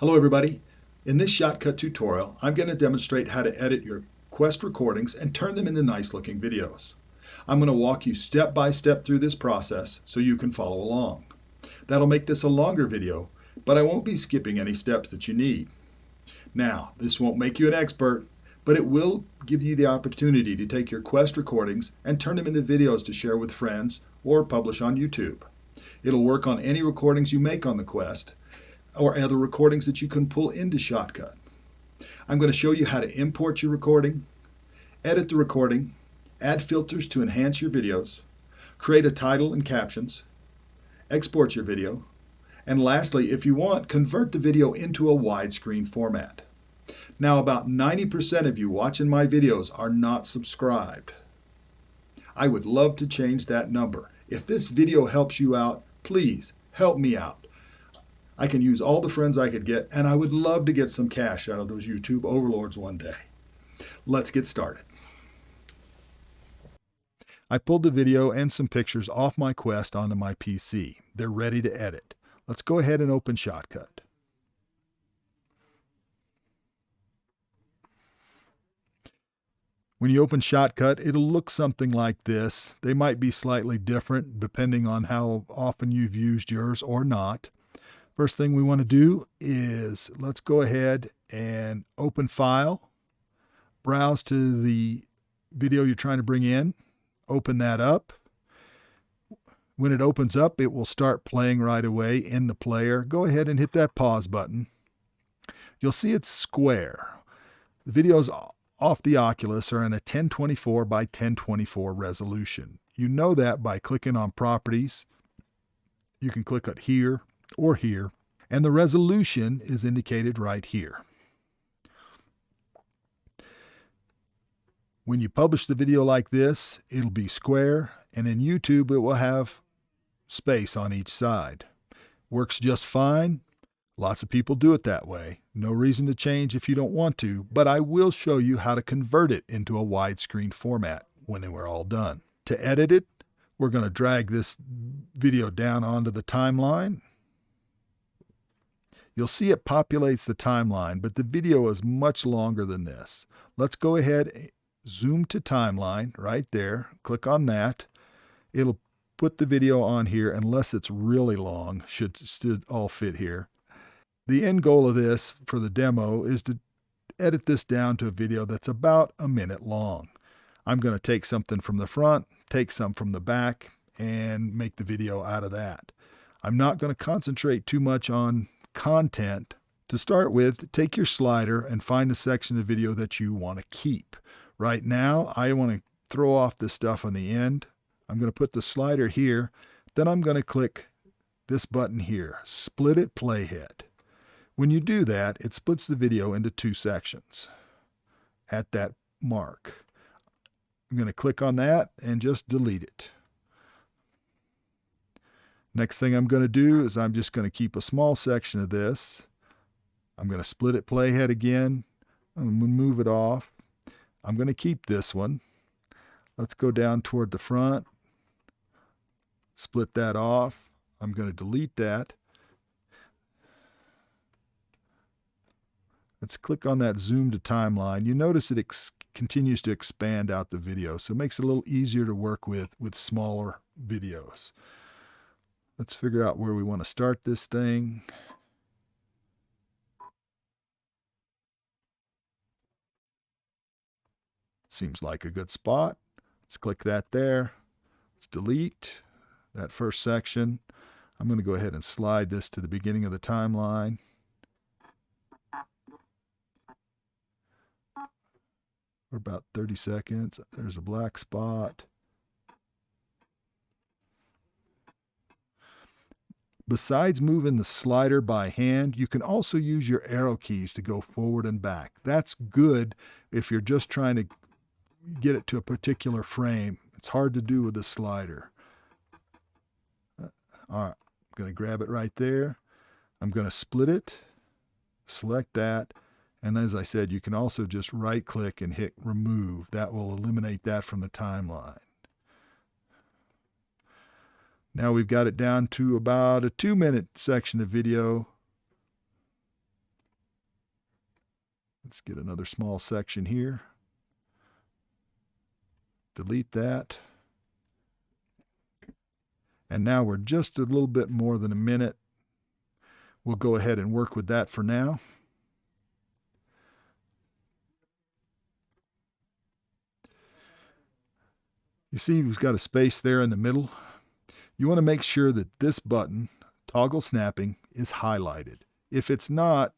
Hello everybody. In this Shotcut tutorial, I'm going to demonstrate how to edit your Quest recordings and turn them into nice looking videos. I'm going to walk you step by step through this process so you can follow along. That'll make this a longer video, but I won't be skipping any steps that you need. Now, this won't make you an expert, but it will give you the opportunity to take your Quest recordings and turn them into videos to share with friends or publish on YouTube. It'll work on any recordings you make on the Quest, or other recordings that you can pull into Shotcut. I'm going to show you how to import your recording, edit the recording, add filters to enhance your videos, create a title and captions, export your video, and lastly, if you want, convert the video into a widescreen format. Now, about 90% of you watching my videos are not subscribed. I would love to change that number. If this video helps you out, please help me out. I can use all the friends I could get, and I would love to get some cash out of those YouTube overlords one day. Let's get started. I pulled the video and some pictures off my Quest onto my PC. They're ready to edit. Let's go ahead and open Shotcut. When you open Shotcut, it'll look something like this. They might be slightly different depending on how often you've used yours or not. First thing we want to do is let's go ahead and open File, browse to the video you're trying to bring in, open that up. When it opens up, it will start playing right away in the player. Go ahead and hit that pause button. You'll see it's square. The videos off the Oculus are in a 1024 by 1024 resolution. You know that by clicking on Properties. You can click it here or here, and the resolution is indicated right here. When you publish the video like this, it'll be square, and in YouTube it will have space on each side. Works just fine. Lots of people do it that way. No reason to change if you don't want to, but I will show you how to convert it into a widescreen format when we're all done. To edit it, we're going to drag this video down onto the timeline. You'll see it populates the timeline, but the video is much longer than this. Let's go ahead, zoom to timeline right there. Click on that. It'll put the video on here unless it's really long. Should still all fit here. The end goal of this for the demo is to edit this down to a video that's about a minute long. I'm going to take something from the front, take some from the back, and make the video out of that. I'm not going to concentrate too much on content. To start with, take your slider and find a section of video that you want to keep. Right now, I want to throw off the stuff on the end. I'm going to put the slider here. Then I'm going to click this button here, Split It Playhead. When you do that, it splits the video into two sections at that mark. I'm going to click on that and just delete it. Next thing I'm going to do is I'm just going to keep a small section of this. I'm going to split it playhead again. I'm going to move it off. I'm going to keep this one. Let's go down toward the front. Split that off. I'm going to delete that. Let's click on that zoom to timeline. You notice it continues to expand out the video, so it makes it a little easier to work with smaller videos. Let's figure out where we want to start this thing. Seems like a good spot. Let's click that there. Let's delete that first section. I'm going to go ahead and slide this to the beginning of the timeline. For about 30 seconds. There's a black spot. Besides moving the slider by hand, you can also use your arrow keys to go forward and back. That's good if you're just trying to get it to a particular frame. It's hard to do with the slider. All right, I'm going to grab it right there. I'm going to split it, select that, and as I said, you can also just right-click and hit Remove. That will eliminate that from the timeline. Now we've got it down to about a 2-minute section of video. Let's get another small section here. Delete that. And now we're just a little bit more than a minute. We'll go ahead and work with that for now. You see we've got a space there in the middle. You want to make sure that this button, toggle snapping, is highlighted. If it's not,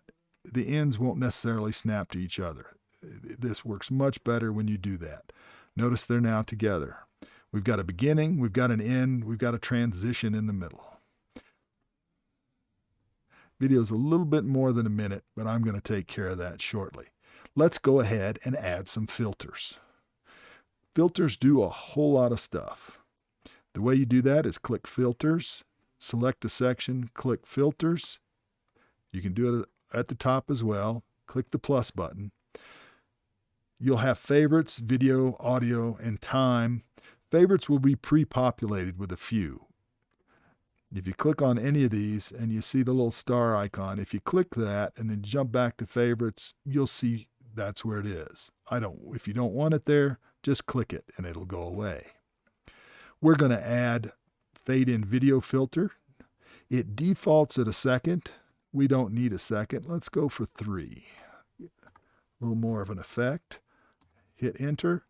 the ends won't necessarily snap to each other. This works much better when you do that. Notice they're now together. We've got a beginning, we've got an end, we've got a transition in the middle. Video's a little bit more than a minute, but I'm going to take care of that shortly. Let's go ahead and add some filters. Filters do a whole lot of stuff. The way you do that is click Filters, select a section, click Filters. You can do it at the top as well. Click the plus button. You'll have favorites, video, audio, and time. Favorites will be pre-populated with a few. If you click on any of these and you see the little star icon, if you click that and then jump back to favorites, you'll see that's where it is. If you don't want it there, just click it and it'll go away. We're going to add fade in video filter. It defaults at a second. We don't need a second. Let's go for 3. A little more of an effect. Hit enter.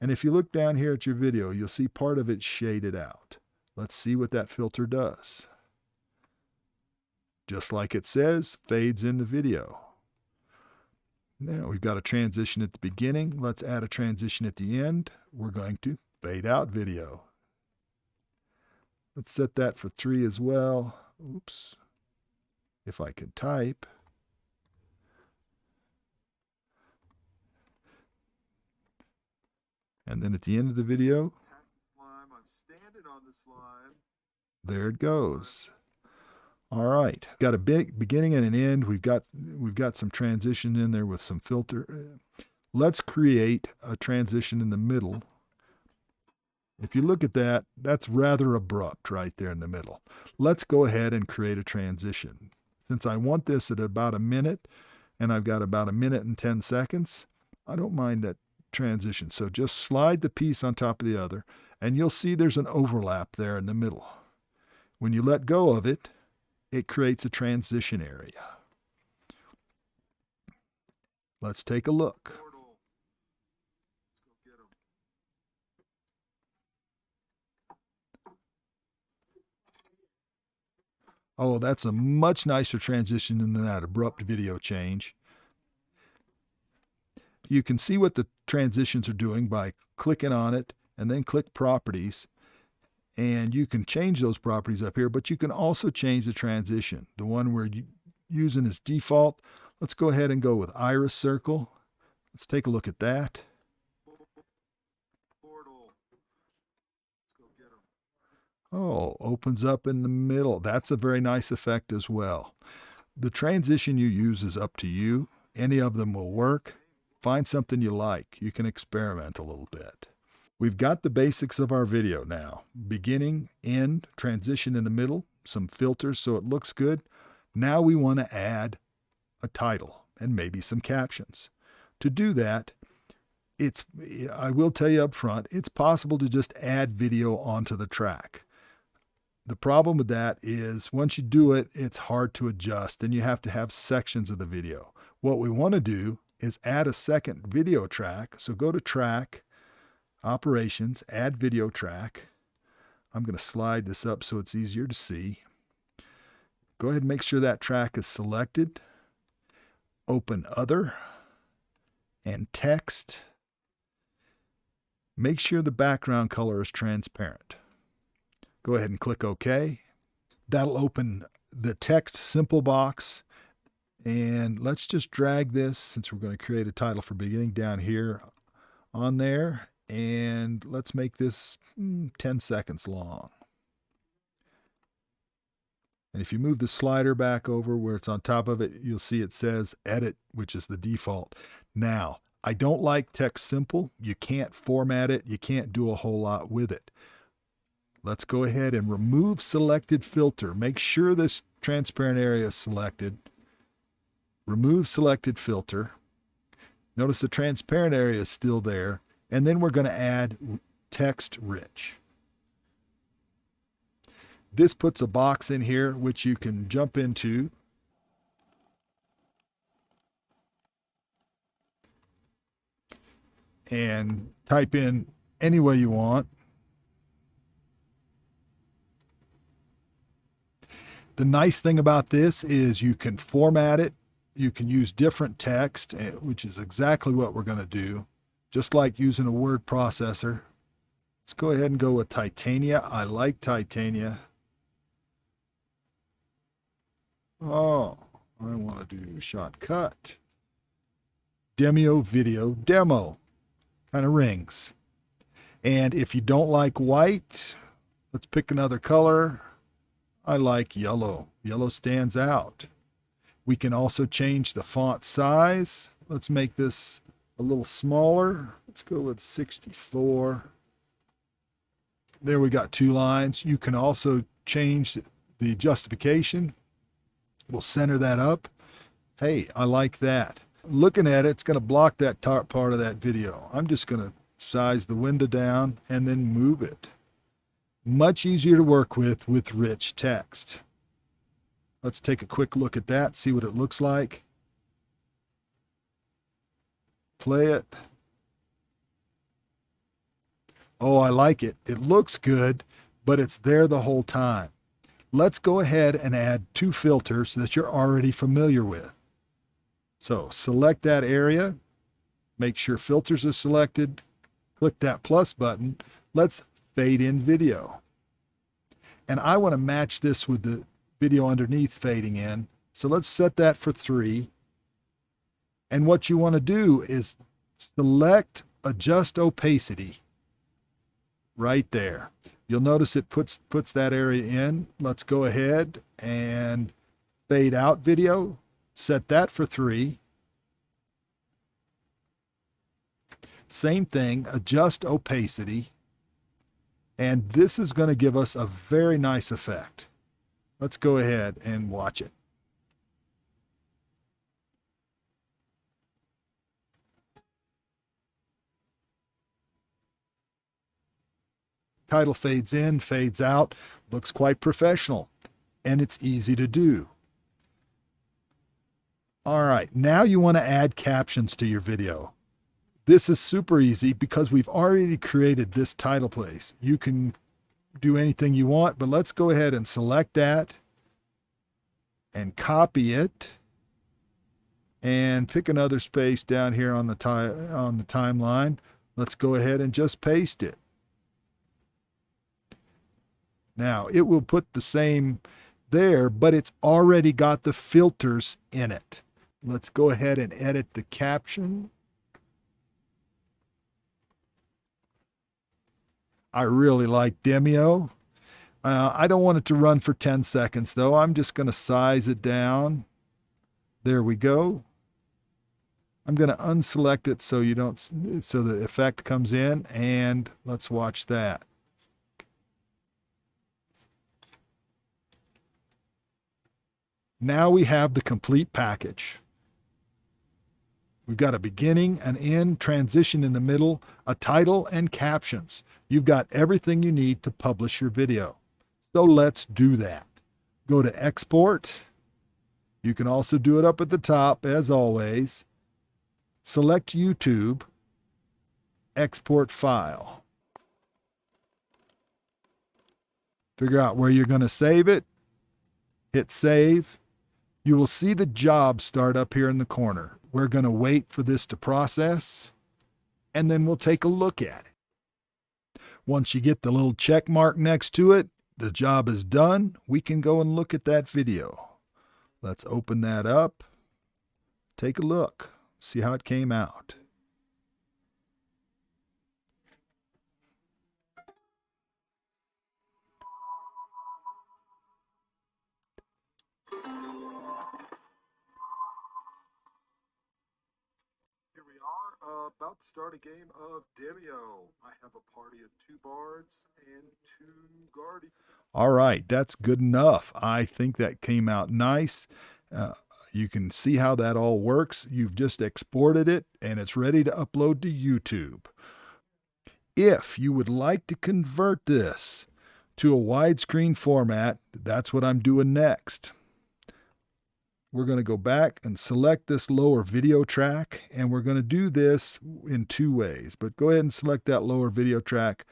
And if you look down here at your video, you'll see part of it shaded out. Let's see what that filter does. Just like it says, fades in the video. Now we've got a transition at the beginning. Let's add a transition at the end. We're going to fade out video. Let's set that for 3 as well. Oops. If I could type. And then at the end of the video, there it goes. All right, got a big beginning and an end. We've got some transition in there with some filter. Let's create a transition in the middle. If you look at that, that's rather abrupt right there in the middle. Let's go ahead and create a transition. Since I want this at about a minute, and I've got about 1 minute and 10 seconds, I don't mind that transition. So just slide the piece on top of the other, and you'll see there's an overlap there in the middle. When you let go of it, it creates a transition area. Let's take a look. Oh, that's a much nicer transition than that abrupt video change. You can see what the transitions are doing by clicking on it and then click Properties. And you can change those properties up here, but you can also change the transition. The one we're using as default. Let's go ahead and go with Iris Circle. Let's take a look at that. Oh, opens up in the middle. That's a very nice effect as well. The transition you use is up to you. Any of them will work. Find something you like. You can experiment a little bit. We've got the basics of our video now. Beginning, end, transition in the middle, some filters so it looks good. Now we want to add a title and maybe some captions. To do that, I will tell you up front, it's possible to just add video onto the track. The problem with that is once you do it, it's hard to adjust and you have to have sections of the video. What we want to do is add a second video track. So go to Track, Operations, Add Video Track. I'm going to slide this up so it's easier to see. Go ahead and make sure that track is selected. Open Other and Text. Make sure the background color is transparent. Go ahead and click OK. That'll open the text simple box. And let's just drag this, since we're going to create a title for beginning, down here on there. And let's make this 10 seconds long. And if you move the slider back over where it's on top of it, you'll see it says Edit, which is the default. Now, I don't like text simple. You can't format it. You can't do a whole lot with it. Let's go ahead and remove selected filter. Make sure this transparent area is selected. Remove selected filter. Notice the transparent area is still there. And then we're going to add text rich. This puts a box in here which you can jump into. And type in any way you want. The nice thing about this is you can format it. You can use different text, which is exactly what we're going to do, just like using a word processor. Let's go ahead and go with Titania. I like Titania. Oh, I want to do Shotcut. Demeo video demo. Kind of rings. And if you don't like white, let's pick another color. I like yellow. Yellow stands out. We can also change the font size. Let's make this a little smaller. Let's go with 64. There we got 2 lines. You can also change the justification. We'll center that up. Hey, I like that. Looking at it, it's going to block that top part of that video. I'm just going to size the window down and then move it. Much easier to work with rich text. Let's take a quick look at that, see what it looks like. Play it. Oh, I like it. It looks good, but it's there the whole time. Let's go ahead and add 2 filters that you're already familiar with. So select that area, make sure filters are selected, click that plus button. Let's fade in video. And I want to match this with the video underneath fading in. So let's set that for 3. And what you want to do is select adjust opacity right there. You'll notice it puts that area in. Let's go ahead and fade out video. Set that for 3. Same thing, adjust opacity. And this is going to give us a very nice effect. Let's go ahead and watch it. Title fades in, fades out, looks quite professional, and it's easy to do. All right, now you want to add captions to your video. This is super easy because we've already created this title place. You can do anything you want, but let's go ahead and select that and copy it and pick another space down here on the timeline. Let's go ahead and just paste it. Now, it will put the same there, but it's already got the filters in it. Let's go ahead and edit the caption. I really like Demeo. I don't want it to run for 10 seconds, though. I'm just going to size it down. There we go. I'm going to unselect it so so the effect comes in, and let's watch that. Now we have the complete package. We've got a beginning, an end, transition in the middle, a title, and captions. You've got everything you need to publish your video. So let's do that. Go to Export. You can also do it up at the top, as always. Select YouTube, Export File. Figure out where you're going to save it. Hit Save. You will see the job start up here in the corner. We're going to wait for this to process, and then we'll take a look at it. Once you get the little check mark next to it, the job is done. We can go and look at that video. Let's open that up. Take a look. See how it came out. About to start a game of Demeo. I have a party of 2 bards and 2 guardians. All right, that's good enough. I think that came out nice. You can see how that all works. You've just exported it and it's ready to upload to YouTube. If you would like to convert this to a widescreen format, that's what I'm doing next. We're going to go back and select this lower video track, and we're going to do this in two ways. But go ahead and select that lower video track.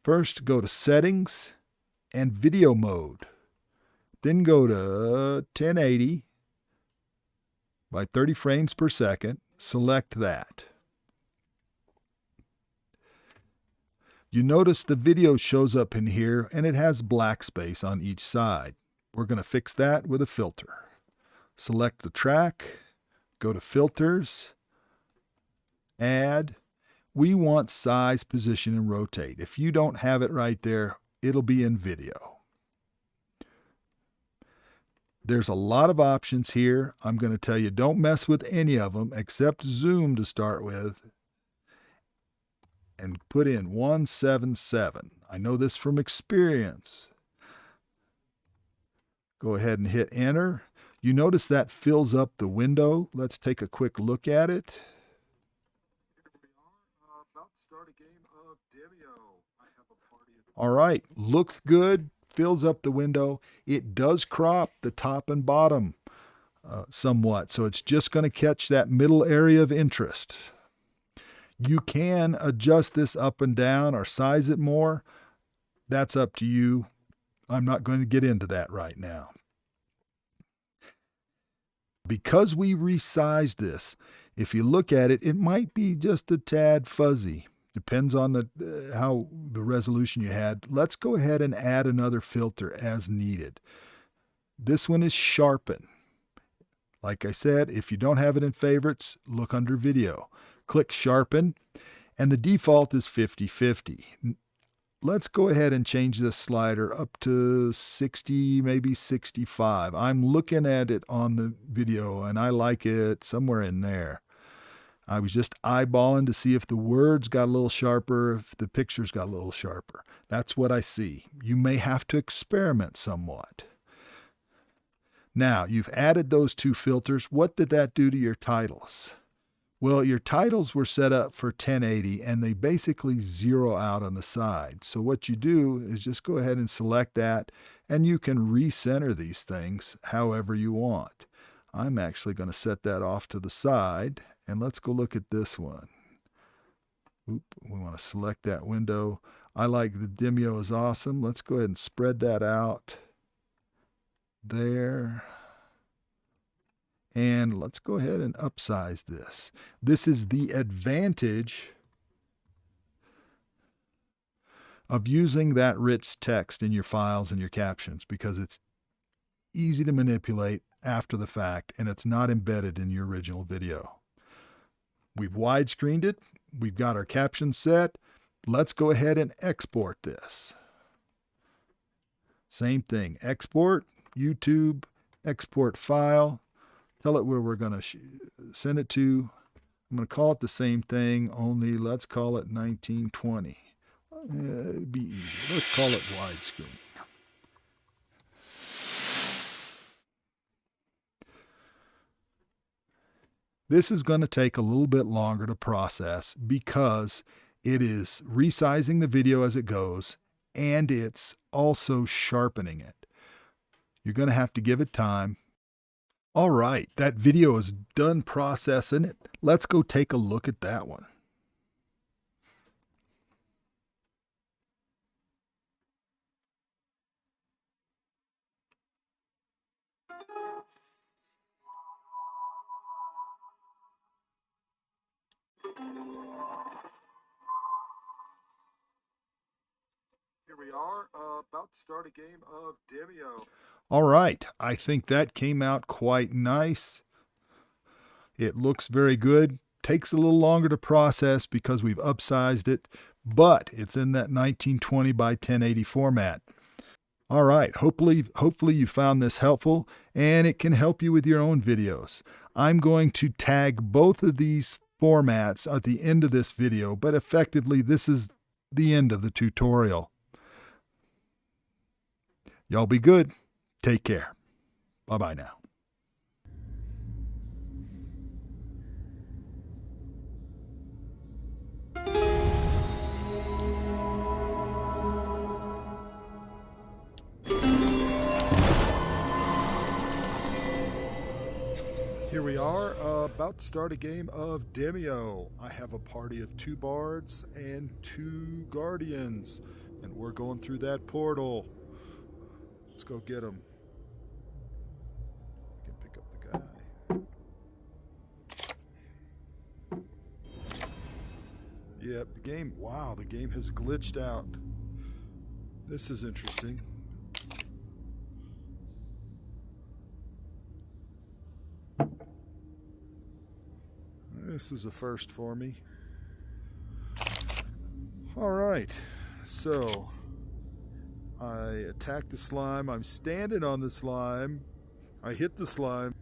First, go to Settings and Video Mode. Then go to 1080 by 30 frames per second. Select that. You notice the video shows up in here, and it has black space on each side. We're going to fix that with a filter. Select the track, go to Filters, Add. We want Size, Position, and Rotate. If you don't have it right there, it'll be in video. There's a lot of options here. I'm going to tell you don't mess with any of them except Zoom to start with. And put in 177. I know this from experience. Go ahead and hit Enter. You notice that fills up the window. Let's take a quick look at it. Here we are, about to start a game of Demeo. I have a party. All right, looks good, fills up the window. It does crop the top and bottom somewhat, so it's just going to catch that middle area of interest. You can adjust this up and down or size it more. That's up to you. I'm not going to get into that right now. Because we resized this, if you look at it, it might be just a tad fuzzy. Depends on how the resolution you had. Let's go ahead and add another filter as needed. This one is Sharpen. Like I said, if you don't have it in favorites, look under Video. Click Sharpen, and the default is 50/50. Let's go ahead and change this slider up to 60, maybe 65. I'm looking at it on the video, and I like it somewhere in there. I was just eyeballing to see if the words got a little sharper, if the pictures got a little sharper. That's what I see. You may have to experiment somewhat. Now, you've added those two filters. What did that do to your titles? Well, your titles were set up for 1080 and they basically zero out on the side. So what you do is just go ahead and select that, and you can recenter these things however you want. I'm actually going to set that off to the side, and let's go look at this one. We want to select that window. I like the Demeo is awesome. Let's go ahead and spread that out there. And let's go ahead and upsize this. This is the advantage of using that rich text in your files and your captions, because it's easy to manipulate after the fact and it's not embedded in your original video. We've widescreened it. We've got our captions set. Let's go ahead and export this. Same thing. Export, YouTube, export file. Tell it where we're going to send it to. I'm going to call it the same thing, only let's call it 1920. It'd be easy. Let's call it widescreen. This is going to take a little bit longer to process because it is resizing the video as it goes, and it's also sharpening it. You're going to have to give it time. All right, that video is done processing it. Let's go take a look at that one. Here we are, about to start a game of Demeo. All right, I think that came out quite nice. It looks very good. Takes a little longer to process because we've upsized it, but it's in that 1920 by 1080 format. All right, hopefully you found this helpful and it can help you with your own videos. I'm going to tag both of these formats at the end of this video, but effectively this is the end of the tutorial. Y'all be good. Take care. Bye-bye now. Here we are, about to start a game of Demeo. I have a party of 2 bards and 2 guardians, and we're going through that portal. Let's go get them. I can pick up the guy. Yep, the game has glitched out. This is interesting. This is a first for me. Alright, so I attack the slime. I'm standing on the slime. I hit the slime.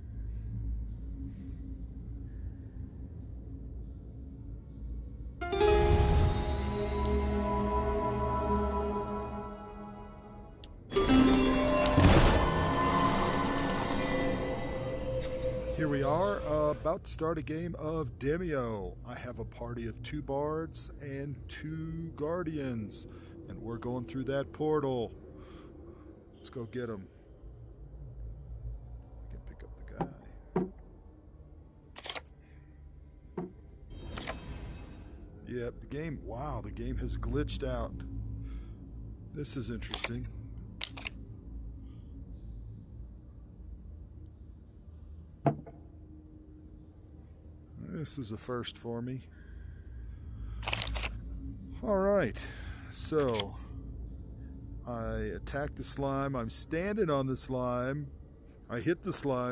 Here we are, about to start a game of Demeo. I have a party of 2 bards and 2 guardians, and we're going through that portal. Let's go get them. I can pick up the guy. Yep, the game has glitched out. This is interesting. This is a first for me. Alright, so I attack the slime. I'm standing on the slime. I hit the slime.